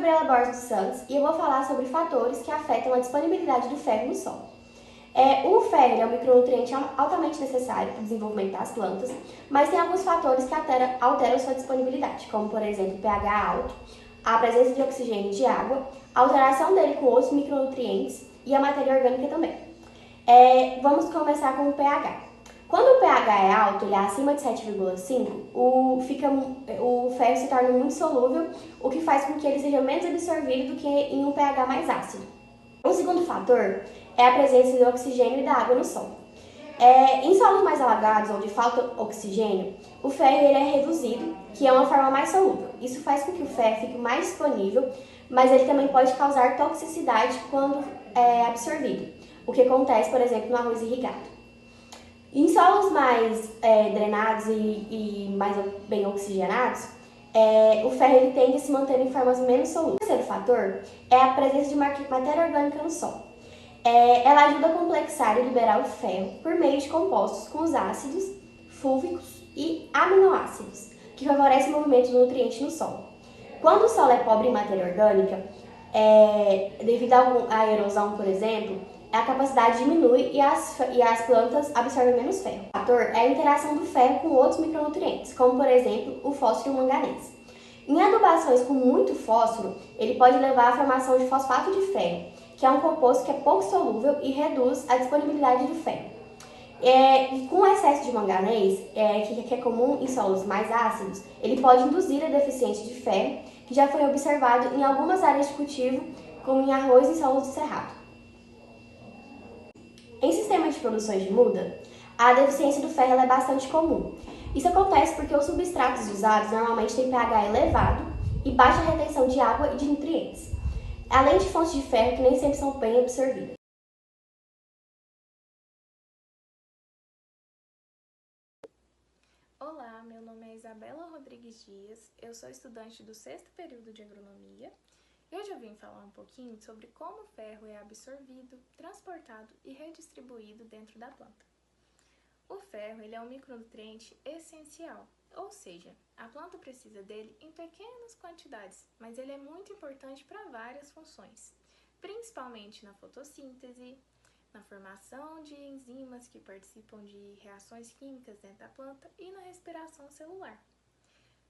Gabriela Borges dos Santos e eu vou falar sobre fatores que afetam a disponibilidade do ferro no solo. O ferro é um micronutriente altamente necessário para o desenvolvimento das plantas, mas tem alguns fatores que alteram sua disponibilidade, como por exemplo o pH alto, a presença de oxigênio e de água, a alteração dele com outros micronutrientes e a matéria orgânica também. Vamos começar com o pH. Quando o pH é alto, ele é acima de 7,5, o ferro se torna muito solúvel, o que faz com que ele seja menos absorvido do que em um pH mais ácido. Um segundo fator é a presença do oxigênio e da água no solo. Em solos mais alagados, onde falta oxigênio, o ferro ele é reduzido, que é uma forma mais solúvel. Isso faz com que o ferro fique mais disponível, mas ele também pode causar toxicidade quando é absorvido, o que acontece, por exemplo, no arroz irrigado. Em solos mais drenados e mais bem oxigenados, o ferro ele tende a se manter em formas menos solúveis. O terceiro fator é a presença de matéria orgânica no solo. Ela ajuda a complexar e liberar o ferro por meio de compostos com os ácidos fúlvicos e aminoácidos, que favorecem o movimento do nutriente no solo. Quando o solo é pobre em matéria orgânica, devido à erosão, por exemplo, a capacidade diminui e as plantas absorvem menos ferro. O fator é a interação do ferro com outros micronutrientes, como por exemplo o fósforo e o manganês. Em adubações com muito fósforo, ele pode levar à formação de fosfato de ferro, que é um composto que é pouco solúvel e reduz a disponibilidade do ferro. Com excesso de manganês, que é comum em solos mais ácidos, ele pode induzir a deficiência de ferro, que já foi observado em algumas áreas de cultivo, como em arroz e solos de cerrado. Em sistemas de produções de muda, a deficiência do ferro é bastante comum. Isso acontece porque os substratos usados normalmente têm pH elevado e baixa retenção de água e de nutrientes, além de fontes de ferro que nem sempre são bem absorvidas. Olá, meu nome é Isabela Rodrigues Dias, eu sou estudante do 6º período de agronomia e hoje eu vim falar um pouquinho sobre como o ferro é absorvido, transportado e redistribuído dentro da planta. O ferro ele é um micronutriente essencial, ou seja, a planta precisa dele em pequenas quantidades, mas ele é muito importante para várias funções, principalmente na fotossíntese, na formação de enzimas que participam de reações químicas dentro da planta e na respiração celular.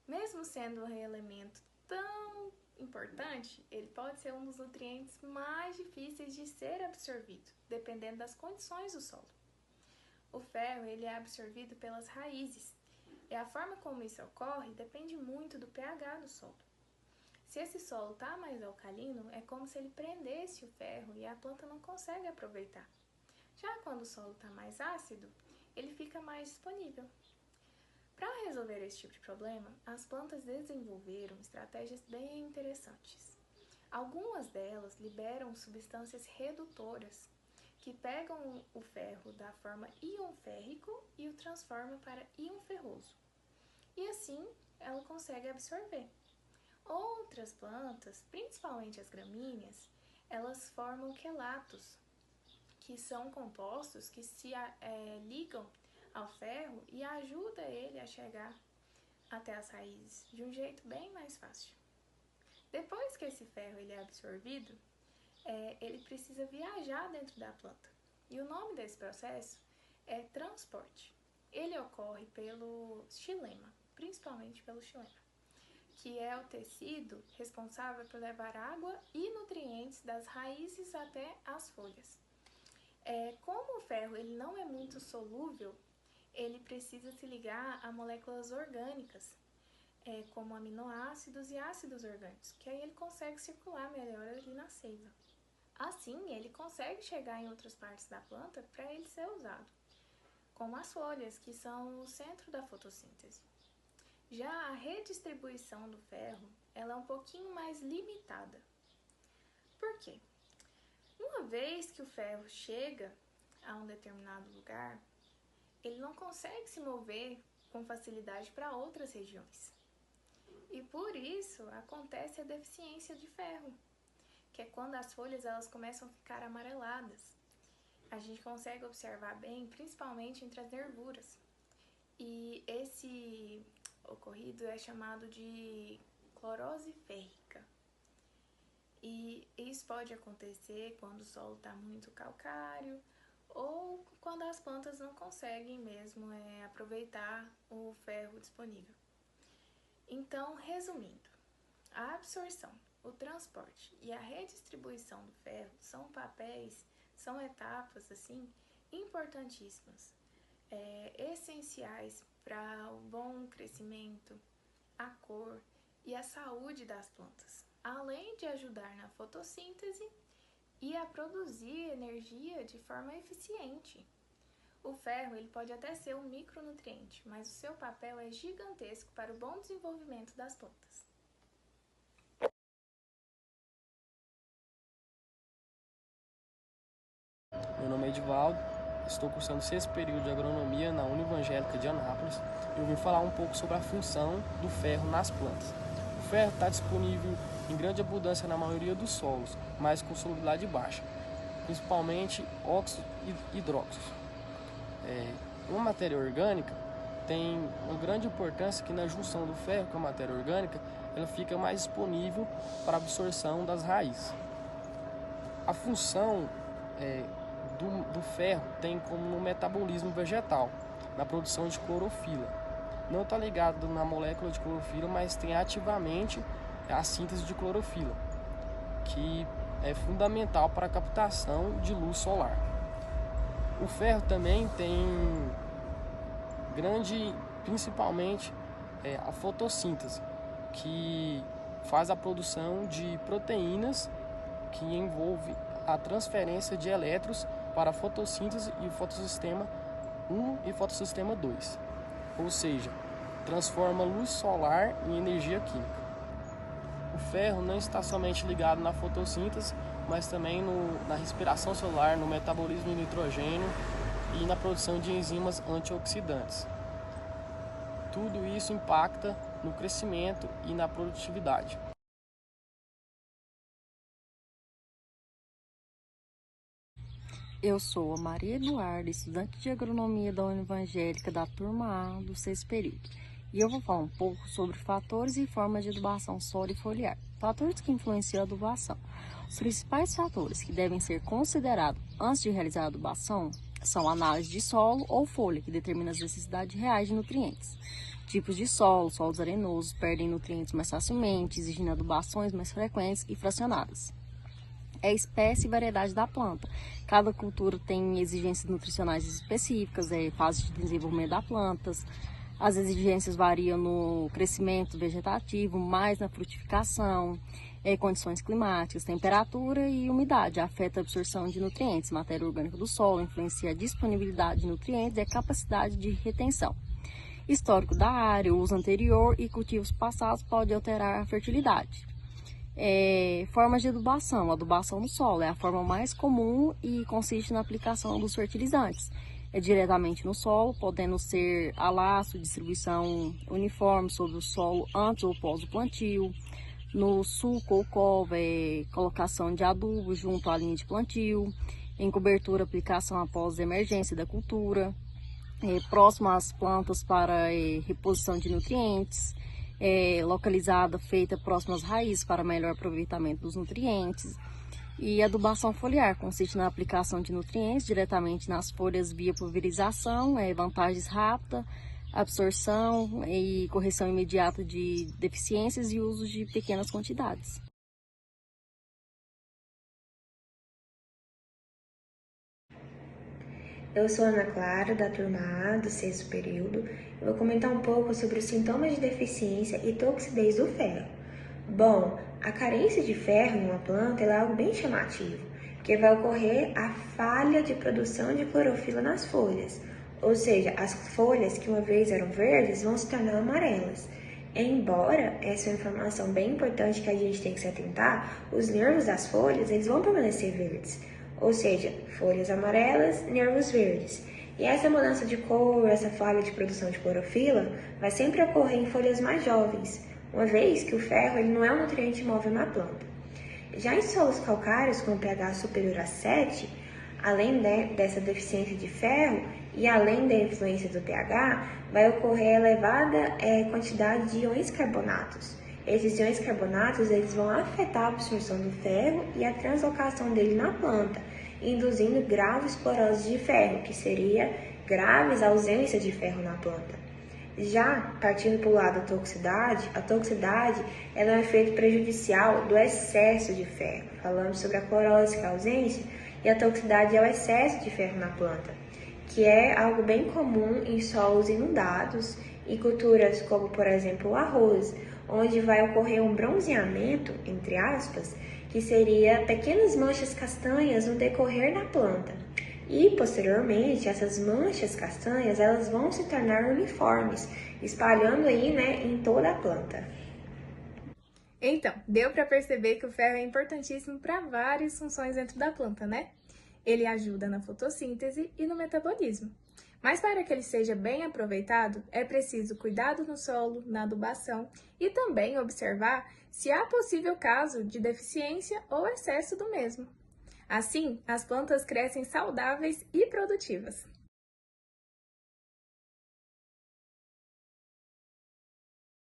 Mesmo sendo um elemento tão importante, ele pode ser um dos nutrientes mais difíceis de ser absorvido, dependendo das condições do solo. O ferro ele é absorvido pelas raízes, e a forma como isso ocorre depende muito do pH do solo. Se esse solo está mais alcalino, é como se ele prendesse o ferro e a planta não consegue aproveitar. Já quando o solo está mais ácido, ele fica mais disponível. Para resolver esse tipo de problema, as plantas desenvolveram estratégias bem interessantes. Algumas delas liberam substâncias redutoras, que pegam o ferro da forma íon férrico e o transformam para íon ferroso. E assim, ela consegue absorver. Outras plantas, principalmente as gramíneas, elas formam quelatos, que são compostos que se ligam ao ferro e ajudam ele a chegar até as raízes de um jeito bem mais fácil. Depois que esse ferro ele é absorvido, ele precisa viajar dentro da planta. E o nome desse processo é transporte. Ele ocorre pelo xilema, principalmente pelo xilema, que é o tecido responsável por levar água e nutrientes das raízes até as folhas. Como o ferro ele não é muito solúvel, ele precisa se ligar a moléculas orgânicas, como aminoácidos e ácidos orgânicos, que aí ele consegue circular melhor ali na seiva. Assim, ele consegue chegar em outras partes da planta para ele ser usado, como as folhas, que são o centro da fotossíntese. Já a redistribuição do ferro, ela é um pouquinho mais limitada. Por quê? Uma vez que o ferro chega a um determinado lugar, ele não consegue se mover com facilidade para outras regiões. E por isso acontece a deficiência de ferro, que é quando as folhas elas começam a ficar amareladas. A gente consegue observar bem, principalmente entre as nervuras. E esse ocorrido é chamado de clorose férrica. E isso pode acontecer quando o solo está muito calcário ou quando as plantas não conseguem mesmo aproveitar o ferro disponível. Então, resumindo, a absorção, o transporte e a redistribuição do ferro são etapas assim importantíssimas, essenciais para o bom crescimento, a cor e a saúde das plantas, além de ajudar na fotossíntese e a produzir energia de forma eficiente. O ferro ele pode até ser um micronutriente, mas o seu papel é gigantesco para o bom desenvolvimento das plantas. Meu nome é Edivaldo, estou cursando o 6º período de agronomia na Univangélica de Anápolis e eu vim falar um pouco sobre a função do ferro nas plantas. O ferro está disponível em grande abundância na maioria dos solos, mas com solubilidade baixa, principalmente óxidos e hidróxidos. Uma matéria orgânica tem uma grande importância que na junção do ferro com a matéria orgânica ela fica mais disponível para a absorção das raízes. A função do ferro tem como no metabolismo vegetal, na produção de clorofila. Não está ligado na molécula de clorofila, mas tem ativamente a síntese de clorofila, que é fundamental para a captação de luz solar. O ferro também tem principalmente a fotossíntese, que faz a produção de proteínas que envolve a transferência de elétrons para a fotossíntese e o fotossistema 1 e fotossistema 2, ou seja, transforma luz solar em energia química. O ferro não está somente ligado na fotossíntese, mas também na respiração celular, no metabolismo de nitrogênio e na produção de enzimas antioxidantes. Tudo isso impacta no crescimento e na produtividade. Eu sou a Maria Eduarda, estudante de agronomia da Univangélica da turma A do 6º período. E eu vou falar um pouco sobre fatores e formas de adubação solo e foliar. Fatores que influenciam a adubação. Os principais fatores que devem ser considerados antes de realizar a adubação são a análise de solo ou folha, que determina as necessidades reais de nutrientes. Tipos de solo, solos arenosos perdem nutrientes mais facilmente, exigindo adubações mais frequentes e fracionadas. É a espécie e variedade da planta. Cada cultura tem exigências nutricionais específicas, fase de desenvolvimento das plantas. As exigências variam no crescimento vegetativo, mais na frutificação, condições climáticas, temperatura e umidade. Afeta a absorção de nutrientes, matéria orgânica do solo, influencia a disponibilidade de nutrientes e a capacidade de retenção. Histórico da área, uso anterior e cultivos passados pode alterar a fertilidade. Formas de adubação. A adubação no solo é a forma mais comum e consiste na aplicação dos fertilizantes. Diretamente no solo, podendo ser a laço, distribuição uniforme sobre o solo antes ou pós o plantio. No sulco ou cova, colocação de adubo junto à linha de plantio. Em cobertura, aplicação após a emergência da cultura. Próximo às plantas para reposição de nutrientes. Localizada, feita próximo às raízes para melhor aproveitamento dos nutrientes. E adubação foliar consiste na aplicação de nutrientes diretamente nas folhas via pulverização, vantagens rápida, absorção e correção imediata de deficiências e uso de pequenas quantidades. Eu sou Ana Clara, da turma A, do 6º período. Eu vou comentar um pouco sobre os sintomas de deficiência e toxidez do ferro. Bom, a carência de ferro em uma planta é algo bem chamativo, porque vai ocorrer a falha de produção de clorofila nas folhas, ou seja, as folhas que uma vez eram verdes vão se tornar amarelas. Embora essa é uma informação bem importante que a gente tem que se atentar, os nervos das folhas eles vão permanecer verdes. Ou seja, folhas amarelas, nervos verdes. E essa mudança de cor, essa falha de produção de clorofila, vai sempre ocorrer em folhas mais jovens, uma vez que o ferro ele não é um nutriente móvel na planta. Já em solos calcários com pH superior a 7, além dessa deficiência de ferro e além da influência do pH, vai ocorrer elevada quantidade de íons carbonatos. Esses íons carbonatos eles vão afetar a absorção do ferro e a translocação dele na planta, induzindo graves clorose de ferro, que seria graves ausência de ferro na planta. Já partindo para o lado da toxicidade, a toxicidade ela é um efeito prejudicial do excesso de ferro. Falamos sobre a clorose, que é a ausência, e a toxicidade é o excesso de ferro na planta, que é algo bem comum em solos inundados e culturas como, por exemplo, o arroz, onde vai ocorrer um bronzeamento, entre aspas, que seria pequenas manchas castanhas no decorrer da planta. E, posteriormente, essas manchas castanhas elas vão se tornar uniformes, espalhando aí, em toda a planta. Então, deu para perceber que o ferro é importantíssimo para várias funções dentro da planta, né? Ele ajuda na fotossíntese e no metabolismo. Mas para que ele seja bem aproveitado, é preciso cuidado no solo, na adubação e também observar se há possível caso de deficiência ou excesso do mesmo. Assim, as plantas crescem saudáveis e produtivas.